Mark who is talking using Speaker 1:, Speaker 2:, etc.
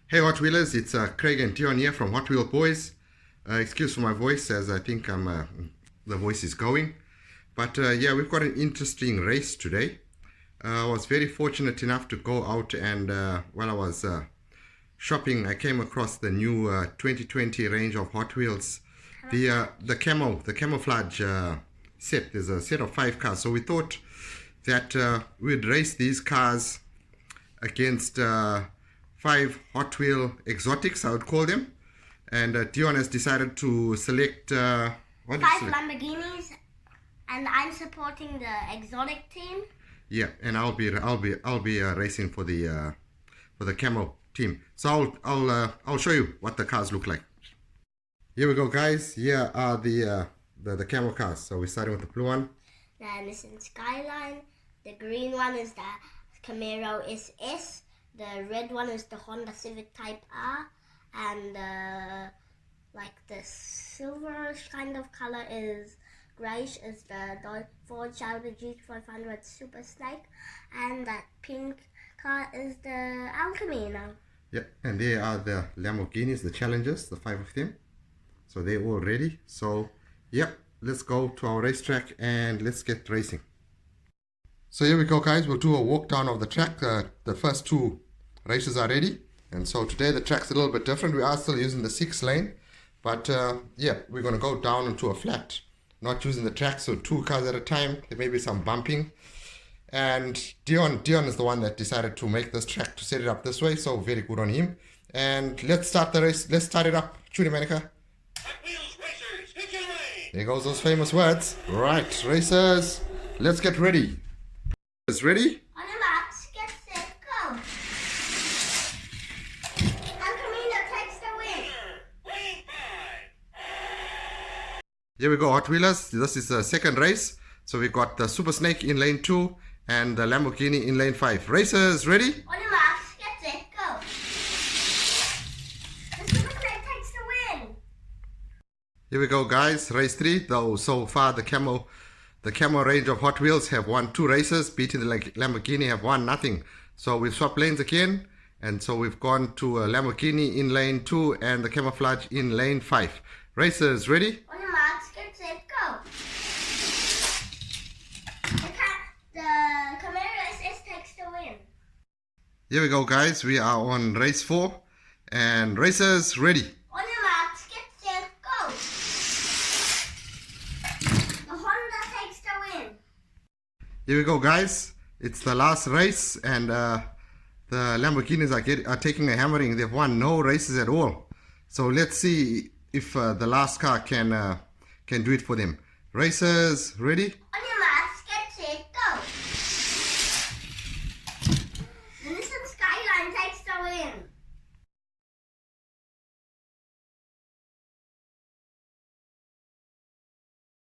Speaker 1: Hey Hotwheelers, it's Craig and Dion here from Hotwheels Boys. Excuse for my voice as I think the voice is going. But yeah, we've got an interesting race today. I was very fortunate enough to go out and while I was shopping, I came across the new 2020 range of Hot Wheels. The camouflage set. There's a set of 5 cars. So we thought that we'd race these cars against 5 Hot Wheel exotics, I would call them. And Dion has decided to select
Speaker 2: 5 Lamborghinis, and I'm supporting the exotic team.
Speaker 1: Yeah, and I'll be racing for the camo team. So I'll show you what the cars look like. Here we go, guys. Here are the camo cars. So we're starting with the blue one.
Speaker 2: The Nissan Skyline. The green one is the Camaro SS. The red one is the Honda Civic Type R, and the silverish kind of color is grayish is the Ford Shelby G500 Super Snake, and that pink car is the El Camino.
Speaker 1: Yeah, and they are the Lamborghinis, the Challengers, the 5 of them. So they're all ready. So yeah, let's go to our racetrack and let's get racing. So here we go, guys. We'll do a walk down of the track. The first 2 races are ready, and so today the track's a little bit different. We are still using the 6 lane, but yeah, we're going to go down into a flat, not using the track, so 2 cars at a time. There may be some bumping, and Dion is the one that decided to make this track, to set it up this way, so very good on him. And let's start the race. Let's start it up. Shoot him, Manica. There goes those famous words. Right, racers, let's get ready. Is ready?
Speaker 2: On your marks, get set, go. El Camino takes the win.
Speaker 1: Here we go, Hot Wheelers. This is the second race. So we got the Super Snake in lane 2 and the Lamborghini in lane 5. Racers, ready?
Speaker 2: On your marks, get set, go. The Super Snake takes the win.
Speaker 1: Here we go, guys. Race 3. Though so far the camo range of Hot Wheels have won 2 races, beating the Lamborghini have won nothing. So we've swapped lanes again, and so we've gone to a Lamborghini in lane 2 and the Camouflage in lane 5. Racers, ready?
Speaker 2: On your marks, get set, go. The Camaro SS takes the win.
Speaker 1: Here we go, guys. We are on race 4, and racers, ready?
Speaker 2: On your marks, get set, go. The Honda takes the win.
Speaker 1: Here we go, guys. It's the last race, and the Lamborghinis are taking a hammering. They've won no races at all. So let's see if the last car can do it for them. Racers, ready?